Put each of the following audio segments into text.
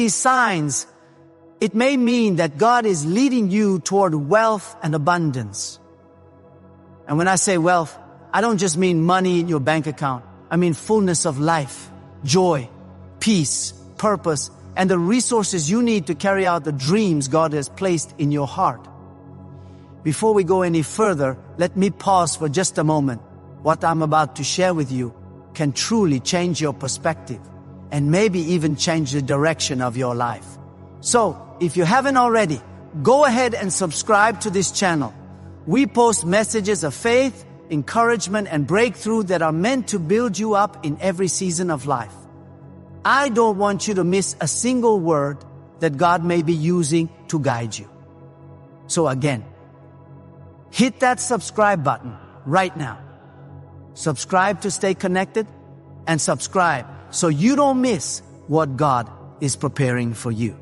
These signs, it may mean that God is leading you toward wealth and abundance. And when I say wealth, I don't just mean money in your bank account. I mean fullness of life, joy, peace, purpose, and the resources you need to carry out the dreams God has placed in your heart. Before we go any further, let me pause for just a moment. What I'm about to share with you can truly change your perspective and maybe even change the direction of your life. So, if you haven't already, go ahead and subscribe to this channel. We post messages of faith, encouragement, and breakthrough that are meant to build you up in every season of life. I don't want you to miss a single word that God may be using to guide you. So again, hit that subscribe button right now. Subscribe to stay connected, and subscribe so you don't miss what God is preparing for you.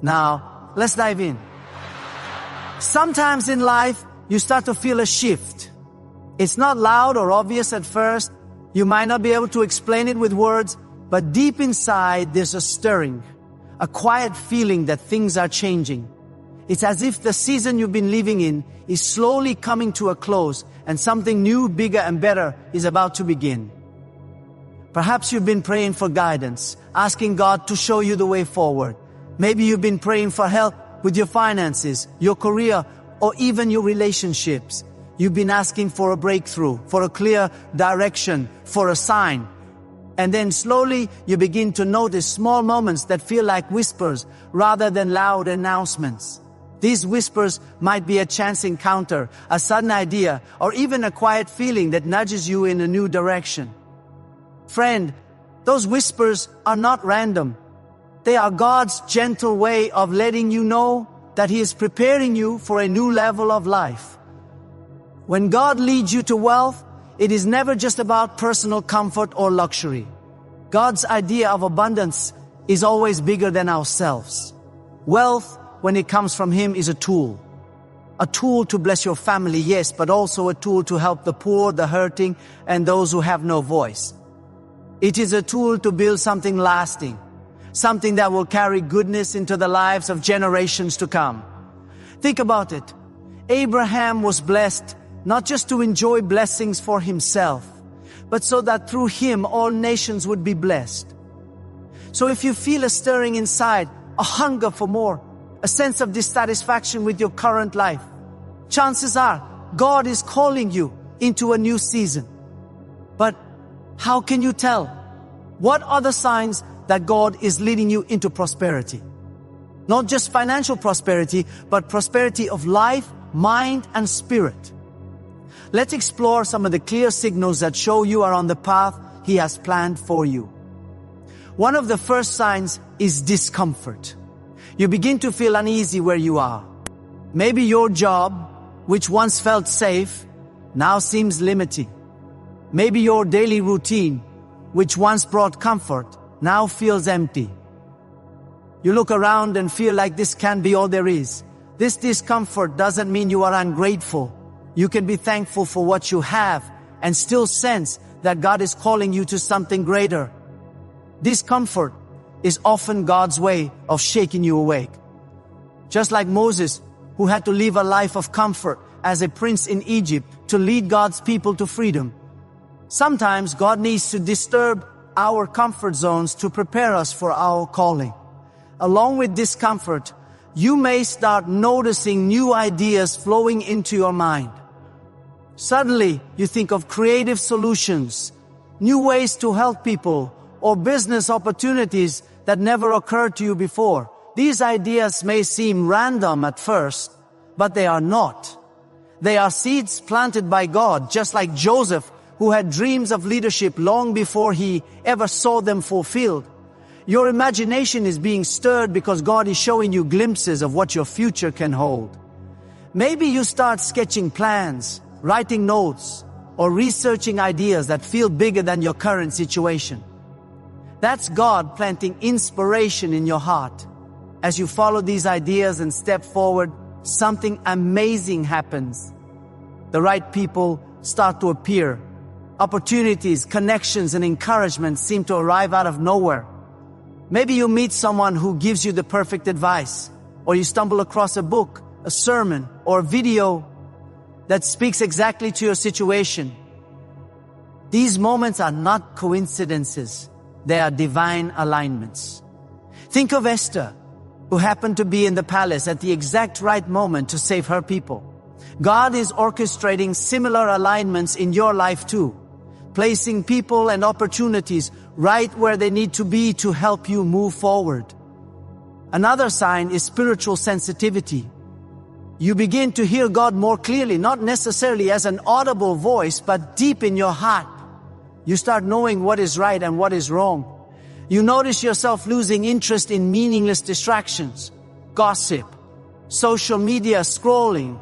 Now, let's dive in. Sometimes in life, you start to feel a shift. It's not loud or obvious at first. You might not be able to explain it with words, but deep inside, there's a stirring, a quiet feeling that things are changing. It's as if the season you've been living in is slowly coming to a close and something new, bigger, and better is about to begin. Perhaps you've been praying for guidance, asking God to show you the way forward. Maybe you've been praying for help with your finances, your career, or even your relationships. You've been asking for a breakthrough, for a clear direction, for a sign. And then slowly you begin to notice small moments that feel like whispers rather than loud announcements. These whispers might be a chance encounter, a sudden idea, or even a quiet feeling that nudges you in a new direction. Friend, those whispers are not random. They are God's gentle way of letting you know that He is preparing you for a new level of life. When God leads you to wealth, it is never just about personal comfort or luxury. God's idea of abundance is always bigger than ourselves. Wealth, when it comes from Him, is a tool. A tool to bless your family, yes, but also a tool to help the poor, the hurting, and those who have no voice. It is a tool to build something lasting, something that will carry goodness into the lives of generations to come. Think about it. Abraham was blessed not just to enjoy blessings for himself, but so that through him all nations would be blessed. So if you feel a stirring inside, a hunger for more, a sense of dissatisfaction with your current life, chances are God is calling you into a new season. But how can you tell? What are the signs that God is leading you into prosperity? Not just financial prosperity, but prosperity of life, mind, and spirit. Let's explore some of the clear signals that show you are on the path He has planned for you. One of the first signs is discomfort. You begin to feel uneasy where you are. Maybe your job, which once felt safe, now seems limiting. Maybe your daily routine, which once brought comfort, now feels empty. You look around and feel like this can't be all there is. This discomfort doesn't mean you are ungrateful. You can be thankful for what you have and still sense that God is calling you to something greater. Discomfort is often God's way of shaking you awake. Just like Moses, who had to live a life of comfort as a prince in Egypt to lead God's people to freedom. Sometimes God needs to disturb our comfort zones to prepare us for our calling. Along with discomfort, you may start noticing new ideas flowing into your mind. Suddenly, you think of creative solutions, new ways to help people, or business opportunities that never occurred to you before. These ideas may seem random at first, but they are not. They are seeds planted by God, just like Joseph, who had dreams of leadership long before he ever saw them fulfilled. Your imagination is being stirred because God is showing you glimpses of what your future can hold. Maybe you start sketching plans, writing notes, or researching ideas that feel bigger than your current situation. That's God planting inspiration in your heart. As you follow these ideas and step forward, something amazing happens. The right people start to appear. Opportunities, connections, and encouragement seem to arrive out of nowhere. Maybe you meet someone who gives you the perfect advice, or you stumble across a book, a sermon, or a video that speaks exactly to your situation. These moments are not coincidences. They are divine alignments. Think of Esther, who happened to be in the palace at the exact right moment to save her people. God is orchestrating similar alignments in your life too, placing people and opportunities right where they need to be to help you move forward. Another sign is spiritual sensitivity. You begin to hear God more clearly, not necessarily as an audible voice, but deep in your heart. You start knowing what is right and what is wrong. You notice yourself losing interest in meaningless distractions, gossip, social media scrolling,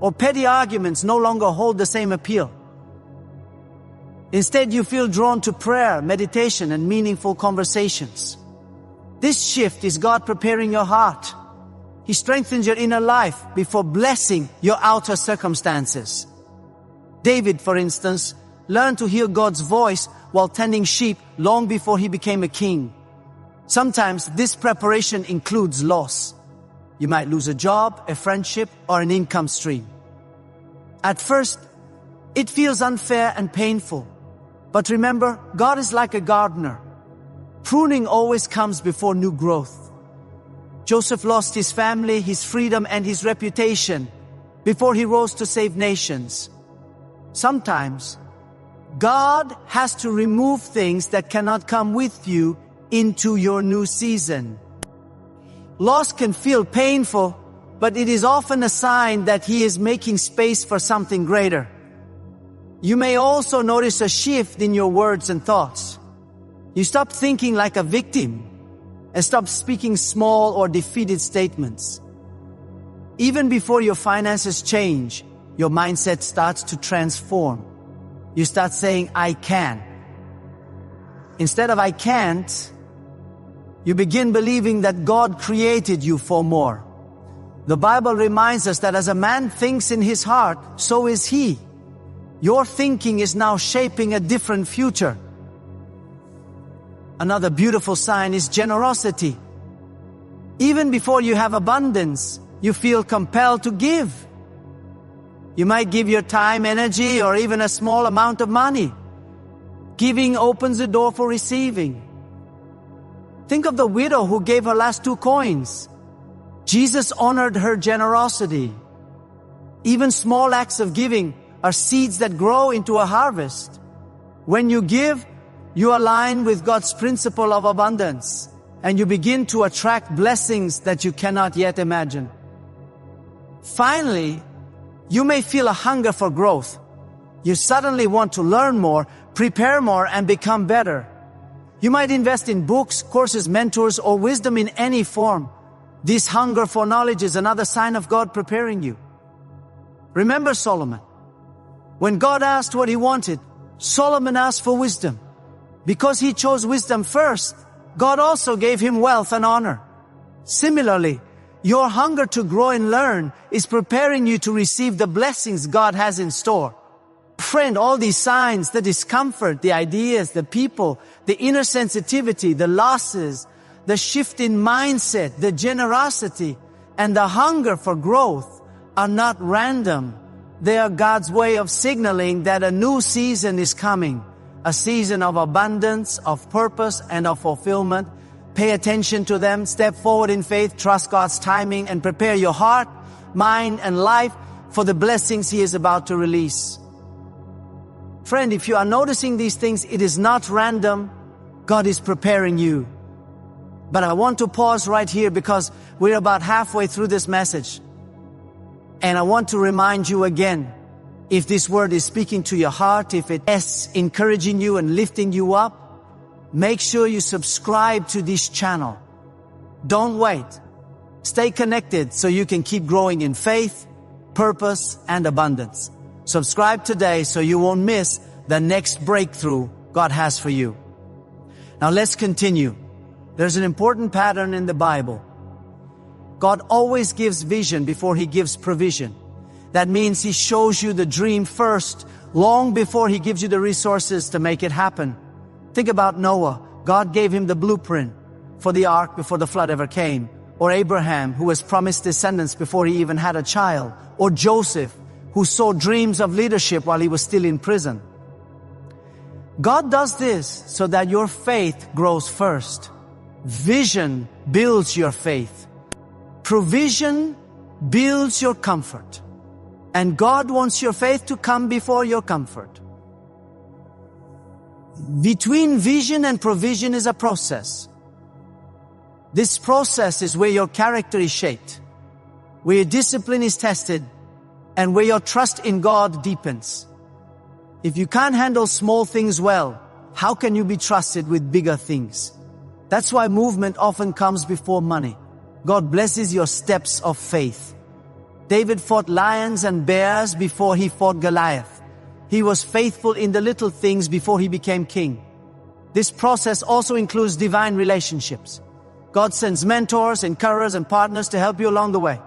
or petty arguments no longer hold the same appeal. Instead, you feel drawn to prayer, meditation, and meaningful conversations. This shift is God preparing your heart. He strengthens your inner life before blessing your outer circumstances. David, for instance, learned to hear God's voice while tending sheep long before he became a king. Sometimes this preparation includes loss. You might lose a job, a friendship, or an income stream. At first, it feels unfair and painful. But remember, God is like a gardener. Pruning always comes before new growth. Joseph lost his family, his freedom, and his reputation before he rose to save nations. Sometimes, God has to remove things that cannot come with you into your new season. Loss can feel painful, but it is often a sign that He is making space for something greater. You may also notice a shift in your words and thoughts. You stop thinking like a victim and stop speaking small or defeated statements. Even before your finances change, your mindset starts to transform. You start saying, I can. Instead of I can't, you begin believing that God created you for more. The Bible reminds us that as a man thinks in his heart, so is he. Your thinking is now shaping a different future. Another beautiful sign is generosity. Even before you have abundance, you feel compelled to give. You might give your time, energy, or even a small amount of money. Giving opens the door for receiving. Think of the widow who gave her last 2 coins. Jesus honored her generosity. Even small acts of giving are seeds that grow into a harvest. When you give, you align with God's principle of abundance, and you begin to attract blessings that you cannot yet imagine. Finally, you may feel a hunger for growth. You suddenly want to learn more, prepare more, and become better. You might invest in books, courses, mentors, or wisdom in any form. This hunger for knowledge is another sign of God preparing you. Remember Solomon. When God asked what he wanted, Solomon asked for wisdom. Because he chose wisdom first, God also gave him wealth and honor. Similarly, your hunger to grow and learn is preparing you to receive the blessings God has in store. Friend, all these signs, the discomfort, the ideas, the people, the inner sensitivity, the losses, the shift in mindset, the generosity, and the hunger for growth are not random. They are God's way of signaling that a new season is coming. A season of abundance, of purpose, and of fulfillment. Pay attention to them, step forward in faith, trust God's timing, and prepare your heart, mind, and life for the blessings He is about to release. Friend, if you are noticing these things, it is not random. God is preparing you. But I want to pause right here because we're about halfway through this message. And I want to remind you again, if this word is speaking to your heart, if it is encouraging you and lifting you up, make sure you subscribe to this channel. Don't wait. Stay connected so you can keep growing in faith, purpose, and abundance. Subscribe today so you won't miss the next breakthrough God has for you. Now let's continue. There's an important pattern in the Bible. God always gives vision before He gives provision. That means He shows you the dream first, long before He gives you the resources to make it happen. Think about Noah. God gave him the blueprint. for the ark before the flood ever came, or Abraham, who was promised descendants before he even had a child, or Joseph, who saw dreams of leadership while he was still in prison. God does this so that your faith grows first. Vision builds your faith. Provision builds your comfort. And God wants your faith to come before your comfort. Between vision and provision is a process. This process is where your character is shaped, where your discipline is tested, and where your trust in God deepens. If you can't handle small things well, how can you be trusted with bigger things? That's why movement often comes before money. God blesses your steps of faith. David fought lions and bears before he fought Goliath. He was faithful in the little things before he became king. This process also includes divine relationships. God sends mentors, encouragers, and partners to help you along the way.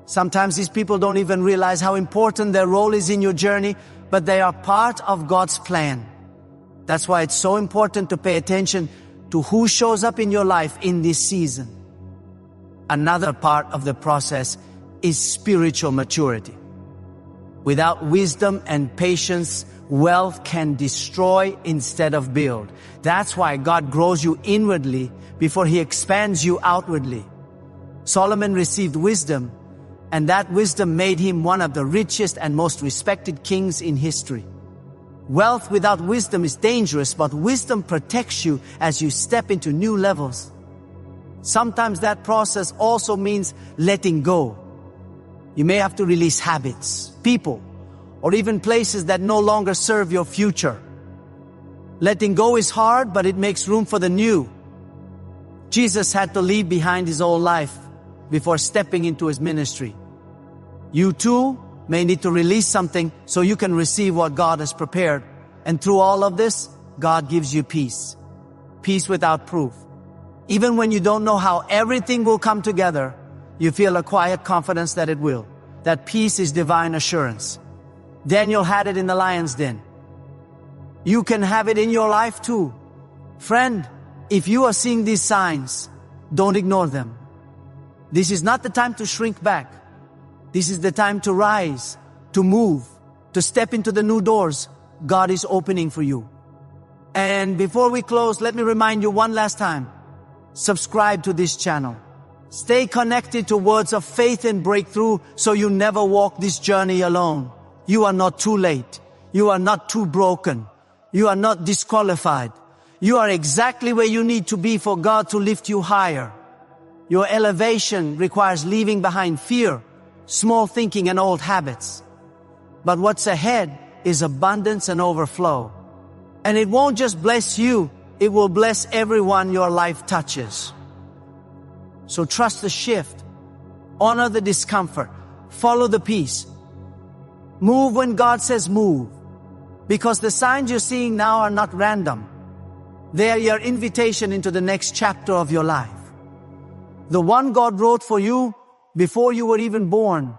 Sometimes these people don't even realize how important their role is in your journey, but they are part of God's plan. That's why it's so important to pay attention to who shows up in your life in this season. Another part of the process is spiritual maturity. Without wisdom and patience, wealth can destroy instead of build. That's why God grows you inwardly before He expands you outwardly. Solomon received wisdom, and that wisdom made him one of the richest and most respected kings in history. Wealth without wisdom is dangerous, but wisdom protects you as you step into new levels. Sometimes that process also means letting go. You may have to release habits, people, or even places that no longer serve your future. Letting go is hard, but it makes room for the new. Jesus had to leave behind his old life before stepping into his ministry. You too may need to release something so you can receive what God has prepared. And through all of this, God gives you peace. Peace without proof. Even when you don't know how everything will come together, you feel a quiet confidence that it will. That peace is divine assurance. Daniel had it in the lion's den. You can have it in your life too. Friend, if you are seeing these signs, don't ignore them. This is not the time to shrink back. This is the time to rise, to move, to step into the new doors God is opening for you. And before we close, let me remind you one last time. Subscribe to this channel. Stay connected to words of faith and breakthrough so you never walk this journey alone. You are not too late. You are not too broken. You are not disqualified. You are exactly where you need to be for God to lift you higher. Your elevation requires leaving behind fear, small thinking, and old habits. But what's ahead is abundance and overflow. And it won't just bless you, it will bless everyone your life touches. So trust the shift, honor the discomfort, follow the peace. Move when God says move, because the signs you're seeing now are not random. They are your invitation into the next chapter of your life. The one God wrote for you before you were even born.